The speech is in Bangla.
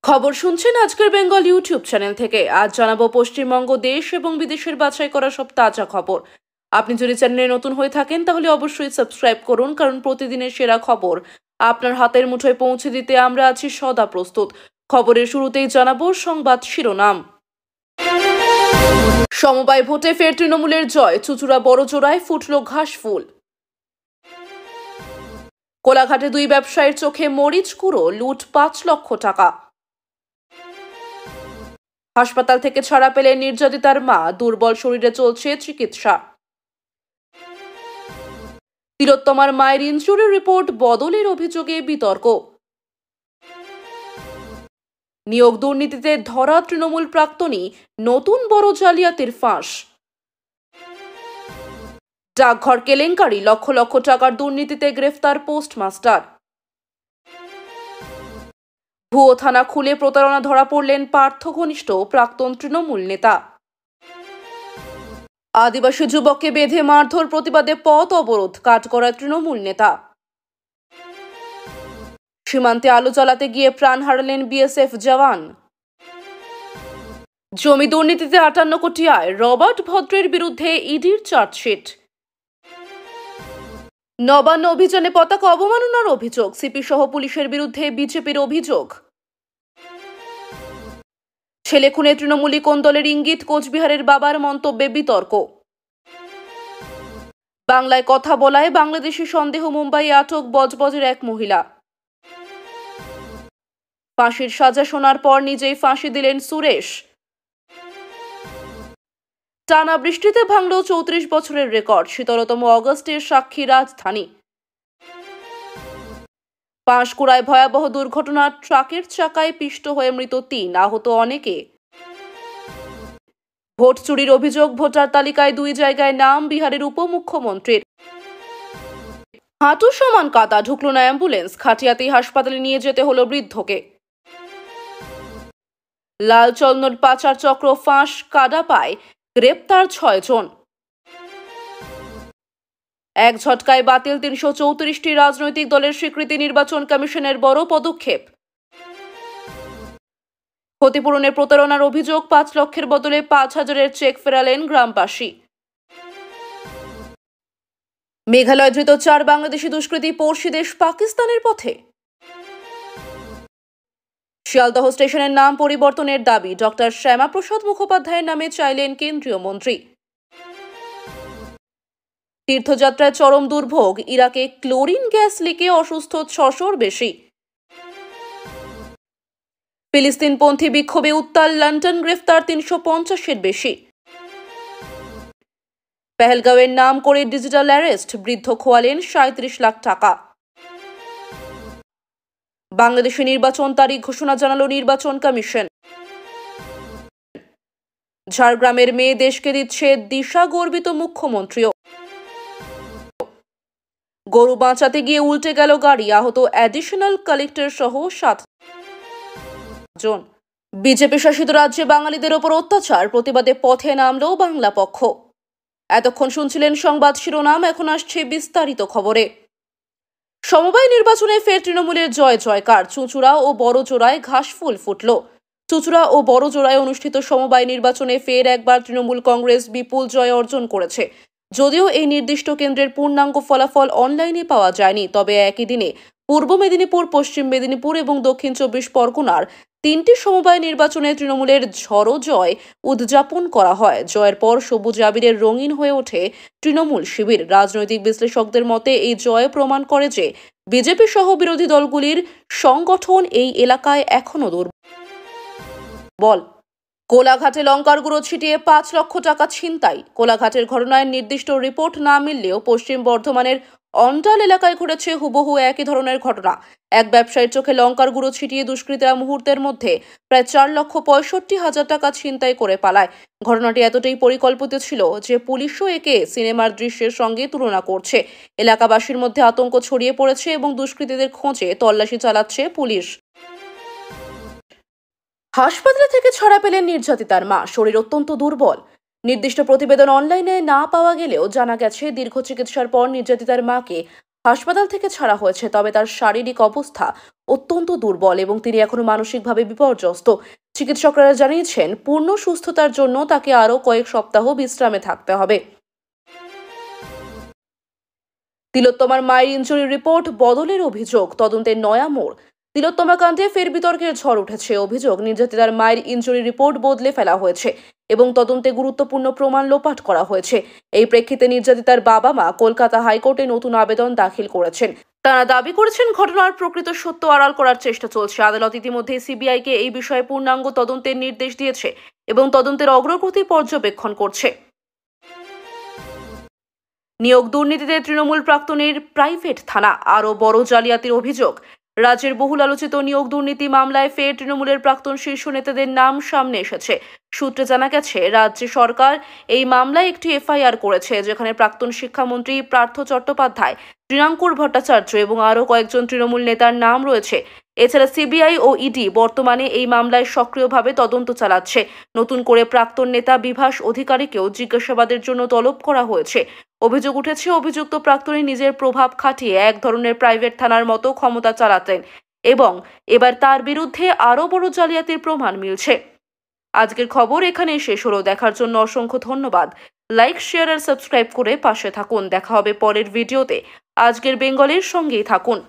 খবর শুনছেন আজকের বেঙ্গল ইউটিউব চ্যানেল থেকে। আজ জানাবো পশ্চিমবঙ্গ দেশ এবং বিদেশের বাছাই করা সব তাজা খবর। আপনি যদি চ্যানেলে নতুন হয়ে থাকেন তাহলে অবশ্যই সাবস্ক্রাইব করুন, কারণ প্রতিদিনের সেরা খবর আপনার হাতের মুঠোয় পৌঁছে দিতে আমরা আছি সদা প্রস্তুত। খবরের শুরুতেই জানাবো সংবাদ শিরোনাম। সমবায় ভোটে ফের তৃণমূলের জয়, চুঁচুড়া বড়জোড়ায় ফুটল ঘাস ফুল। কোলাঘাটে দুই ব্যবসায়ীর চোখে মরিচ গুঁড়ো, লুট ৫ লক্ষ টাকা। হাসপাতাল থেকে ছাড়া পেলে নির্যাতিতার মা, দুর্বল শরীরে চলছে চিকিৎসা। তিলোত্তমার মায়ের ইনজুরি রিপোর্ট বদলের অভিযোগে বিতর্ক। নিয়োগ দুর্নীতিতে ধরা তৃণমূল প্রাক্তনী, নতুন বড় জালিয়াতির ফাঁস। ডাকঘর কেলেঙ্কারি, লক্ষ লক্ষ টাকার দুর্নীতিতে গ্রেফতার পোস্টমাস্টার। ভুয়ো থানা খুলে প্রতারণা ধরা পড়লেন পার্থ ঘনিষ্ঠ প্রাক্তন তৃণমূল নেতা। আদিবাসী যুবককে বেঁধে মারধর প্রতিবাদে পথ অবরোধ, কাঠগড়ায় তৃণমূল নেতা। সীমান্তে আলো জ্বালাতে গিয়ে প্রাণ হারালেন বিএসএফ জওয়ান। জমি দুর্নীতিতে ৫৮ কোটি আয়, রবার্ট ভদ্রের বিরুদ্ধে ইডির চার্জশিট। নবান্ন অভিযানে পতাকা অবমাননার অভিযোগ, সিপি সহ পুলিশের বিরুদ্ধে বিজেপির অভিযোগ। ছেলে খুনে তৃণমূলী কোন দলের ইঙ্গিত, কোচবিহারের বাবার মন্তব্যে বিতর্ক। বাংলায় কথা বলায় বাংলাদেশি সন্দেহ, মুম্বাইয়ে আটক বজবজের এক মহিলা। ফাঁসির সাজা শোনার পর নিজেই ফাঁসি দিলেন সুরেশ। টানা বৃষ্টিতে ভাঙল ৩৪ বছরের রেকর্ড, শীতলতম অগস্টের সাক্ষী রাজধানী। পাঁশকুড়ায় ভয়াবহ দুর্ঘটনা, ট্রাকের চাকায় পিষ্ট হয়ে মৃত ৩, আহত অনেকে। ভোট চুরির অভিযোগ, ভোটার তালিকায় ২ জায়গায় নাম বিহারের উপমুখ্যমন্ত্রীর। হাঁটু সমান কাদা, ঢুকল না অ্যাম্বুলেন্স, খাটিয়াতেই হাসপাতালে নিয়ে যেতে হলো বৃদ্ধকে। লাল চন্দন পাচার চক্র ফাঁস, কাদা পায়, গ্রেপ্তার ৬ জন। এক ঝটকায় বাতিল ৩৩৪টি রাজনৈতিক দলের স্বীকৃতি, নির্বাচন কমিশনের বড় পদক্ষেপ। ক্ষতিপূরণের প্রতারণার অভিযোগ, ৫ লক্ষের বদলে ৫,০০০-এর চেক ফেরালেন গ্রামবাসী। মেঘালয় ধৃত ৪ বাংলাদেশি দুষ্কৃতী, পড়শি দেশ পাকিস্তানের পথে। শিয়ালদহ স্টেশনের নাম পরিবর্তনের দাবি, ডক্টর শ্যামাপ্রসাদ মুখোপাধ্যায়ের নামে চাইলেন কেন্দ্রীয় মন্ত্রী। তীর্থযাত্রায় চরম দুর্ভোগ, ইরাকে ক্লোরিন গ্যাস লিকে অসুস্থ ৬০০-র বেশি। ফিলিস্তিনপন্থী বিক্ষোভে উত্তাল লন্ডন, গ্রেফতার ৩৫০-এর বেশি। পেহেলগাঁওয়ের নাম করে ডিজিটাল অ্যারেস্ট, বৃদ্ধ খোয়ালেন ৩৭ লাখ টাকা। বাংলাদেশে নির্বাচন তারিখ ঘোষণা জানালো নির্বাচন কমিশন। ঝাড়গ্রামের মেয়ে দেশকে দিচ্ছে দিশা, গর্বিত মুখ্যমন্ত্রীও। গরু বাঁচাতে গিয়ে উল্টে গেল গাড়ি, আহত অ্যাডিশনাল কালেক্টর সহ ৭ জন। বিজেপি শাসিত রাজ্যে বাঙালিদের ওপর অত্যাচার, প্রতিবাদে পথে নামলো বাংলা পক্ষ। এতক্ষণ শুনছিলেন সংবাদ শিরোনাম, এখন আসছে বিস্তারিত খবরে। সমবায় নির্বাচনে ফের তৃণমূলের জয় জয়কার, চুঁচুড়া ও বড়জোড়ায় ঘাসফুল ফুটল। চুঁচুড়া ও বড়জোড়ায় অনুষ্ঠিত সমবায় নির্বাচনে ফের একবার তৃণমূল কংগ্রেস বিপুল জয় অর্জন করেছে। যদিও এই নির্দিষ্ট কেন্দ্রের পূর্ণাঙ্গ ফলাফল অনলাইনে পাওয়া যায়নি, তবে একই দিনে পূর্ব মেদিনীপুর, পশ্চিম মেদিনীপুর এবং দক্ষিণ ২৪ পরগনার ৩টি সমবায় নির্বাচনে তৃণমূলের ঝড়ো জয় উদযাপন করা হয়। জয়ের পর সবুজ আবিরের রঙিন হয়ে ওঠে তৃণমূল শিবির। রাজনৈতিক বিশ্লেষকদের মতে এই জয় প্রমাণ করে যে বিজেপি সহ বিরোধী দলগুলির সংগঠন এই এলাকায় এখনো দুর্বল। কোলাঘাটে লঙ্কার গুঁড়ো ছিটিয়ে ৫ লক্ষ টাকা ছিনতাই। কোলাঘাটের ঘটনায় নির্দিষ্ট রিপোর্ট না মিললেও পশ্চিম বর্ধমানের অন্ডাল এলাকায় ঘটেছে হুবহু একই ধরনের ঘটনা। এক ব্যবসায়ীর চোখে লঙ্কার গুঁড়ো ছিটিয়ে দুষ্কৃতীরা মুহূর্তের মধ্যে প্রায় ৪,৬৫,০০০ টাকা ছিনতাই করে পালায়। ঘটনাটি এতটাই পরিকল্পিত ছিল যে পুলিশও একে সিনেমার দৃশ্যের সঙ্গে তুলনা করছে। এলাকাবাসীর মধ্যে আতঙ্ক ছড়িয়ে পড়েছে এবং দুষ্কৃতীদের খোঁজে তল্লাশি চালাচ্ছে পুলিশ। হাসপাতাল থেকে ছাড়া পেলেন নির্যাতিতার মা, শরীর অত্যন্ত দুর্বল। নির্দিষ্ট প্রতিবেদন অনলাইনে না পাওয়া গেলেও জানা গেছে দীর্ঘ চিকিৎসার পর নির্যাতিতার মাকে হাসপাতাল থেকে ছাড়া হয়েছে, তবে তার শারীরিক অবস্থা অত্যন্ত দুর্বল এবং তিনি এখনো মানসিকভাবে বিপর্যস্ত। চিকিৎসকরা জানিয়েছেন পূর্ণ সুস্থতার জন্য তাকে আরও কয়েক সপ্তাহ বিশ্রামে থাকতে হবে। তিলোত্তমার মায়ের ইনজুরি রিপোর্ট বদলের অভিযোগ, তদন্তের নয়া মোড়। তিলোত্তমা কাণ্ডে ফের বিতর্কের ঝড় উঠেছে। অভিযোগ, নির্যাতিতার মায়ের ইনজুরি রিপোর্ট বদলে ফেলা হয়েছে এবং তদন্তে গুরুত্বপূর্ণ প্রমাণ লোপাট করা হয়েছে। এই প্রেক্ষিতে নির্যাতিতার বাবা মা কলকাতা হাইকোর্টে নতুন আবেদন দাখিল করেছেন। তারা দাবি করেছেন ঘটনার প্রকৃত সত্য আড়াল করার চেষ্টা চলছে। আদালত ইতিমধ্যে সিবিআইকে এই বিষয়ে পূর্ণাঙ্গ তদন্তের নির্দেশ দিয়েছে এবং তদন্তের অগ্রগতি পর্যবেক্ষণ করছে। নিয়োগ দুর্নীতিতে তৃণমূল প্রাক্তনের প্রাইভেট থানা, আরও বড় জালিয়াতির অভিযোগ। রাজ্যের বহুল আলোচিত নিয়োগ দুর্নীতি মামলায় ফের তৃণমূলের প্রাক্তন শীর্ষ নেতাদের নাম সামনে এসেছে। সূত্রে জানা গেছে, রাজ্য সরকার এই মামলায় একটি এফআইআর করেছে, যেখানে প্রাক্তন শিক্ষামন্ত্রী পার্থ চট্টোপাধ্যায়, তৃণাঙ্কুর ভট্টাচার্য এবং আরও কয়েকজন তৃণমূল নেতার নাম রয়েছে। এছাড়া সিবিআই ও ইডি বর্তমানে এই মামলায় সক্রিয়ভাবে তদন্ত চালাচ্ছে। নতুন করে প্রাক্তন নেতা বিভাস অধিকারীকেও জিজ্ঞাসাবাদের জন্য তলব করা হয়েছে। অভিযোগ উঠেছে, অভিযুক্ত প্রাক্তনী নিজের প্রভাব খাটিয়ে এক ধরনের প্রাইভেট থানার মতো ক্ষমতা চালাতেন এবং এবার তার বিরুদ্ধে আরও বড় জালিয়াতির প্রমাণ মিলছে। আজকের খবর এখানে শেষ হলো। দেখার জন্য অসংখ্য ধন্যবাদ। লাইক, শেয়ার আর সাবস্ক্রাইব করে পাশে থাকুন। দেখা হবে পরের ভিডিওতে। আজকের বেঙ্গলের সঙ্গেই থাকুন।